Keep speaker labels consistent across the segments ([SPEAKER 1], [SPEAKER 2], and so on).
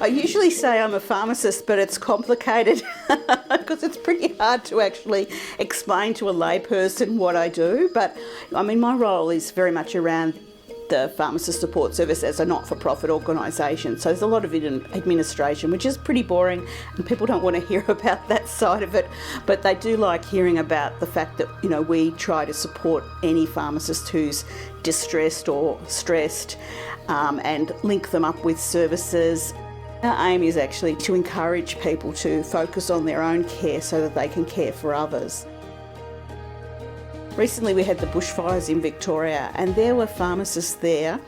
[SPEAKER 1] I usually say I'm a pharmacist, but it's complicated because it's pretty hard to actually explain to a layperson what I do. But I mean, my role is very much around the Pharmacist Support Service as a not-for-profit organisation. So there's a lot of administration, which is pretty boring, and people don't want to hear about that side of it. But they do like hearing about the fact that, you know, we try to support any pharmacist who's distressed or stressed and link them up with services. Our aim is actually to encourage people to focus on their own care so that they can care for others. Recently we had the bushfires in Victoria, and there were pharmacists there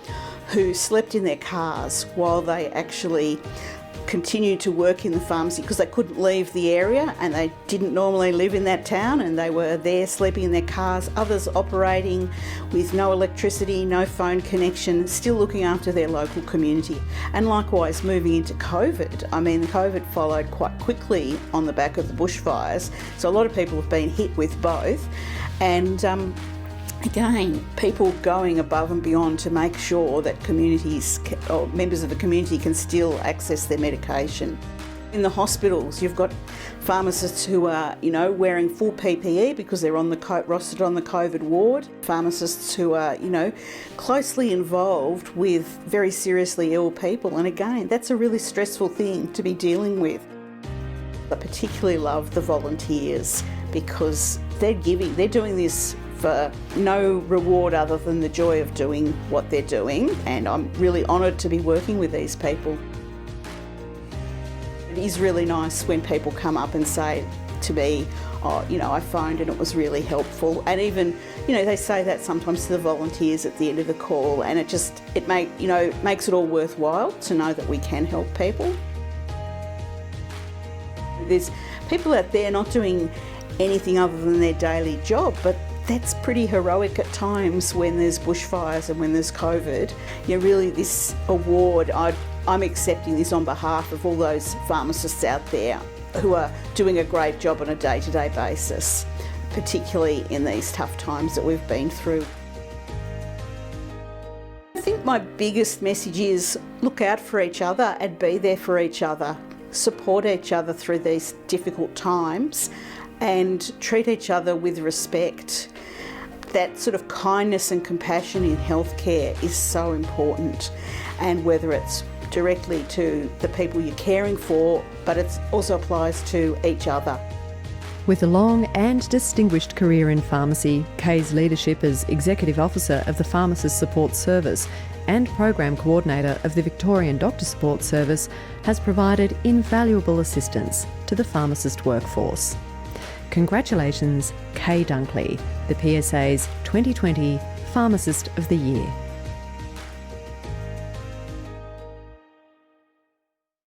[SPEAKER 1] who slept in their cars while they actually continued to work in the pharmacy because they couldn't leave the area and they didn't normally live in that town, and they were there sleeping in their cars, others operating with no electricity, no phone connection, still looking after their local community. And likewise moving into COVID, I mean, COVID followed quite quickly on the back of the bushfires, so a lot of people have been hit with both. And again, people going above and beyond to make sure that communities or members of the community can still access their medication. In the hospitals, you've got pharmacists who are, you know, wearing full PPE because they're on the rostered on the COVID ward. Pharmacists who are, you know, closely involved with very seriously ill people. And again, that's a really stressful thing to be dealing with. I particularly love the volunteers because they're doing this for no reward other than the joy of doing what they're doing, and I'm really honoured to be working with these people. It is really nice when people come up and say to me, oh, you know, I phoned and it was really helpful, and even, you know, they say that sometimes to the volunteers at the end of the call, and it makes it all worthwhile to know that we can help people. There's people out there not doing anything other than their daily job, but that's pretty heroic at times when there's bushfires and when there's COVID. You know, really this award, I'm accepting this on behalf of all those pharmacists out there who are doing a great job on a day-to-day basis, particularly in these tough times that we've been through. I think my biggest message is look out for each other and be there for each other. Support each other through these difficult times and treat each other with respect. That sort of kindness and compassion in healthcare is so important, and whether it's directly to the people you're caring for, but it also applies to each other.
[SPEAKER 2] With a long and distinguished career in pharmacy, Kay's leadership as Executive Officer of the Pharmacist Support Service and Program Coordinator of the Victorian Doctor Support Service has provided invaluable assistance to the pharmacist workforce. Congratulations, Kay Dunkley, the PSA's 2020 Pharmacist of the Year.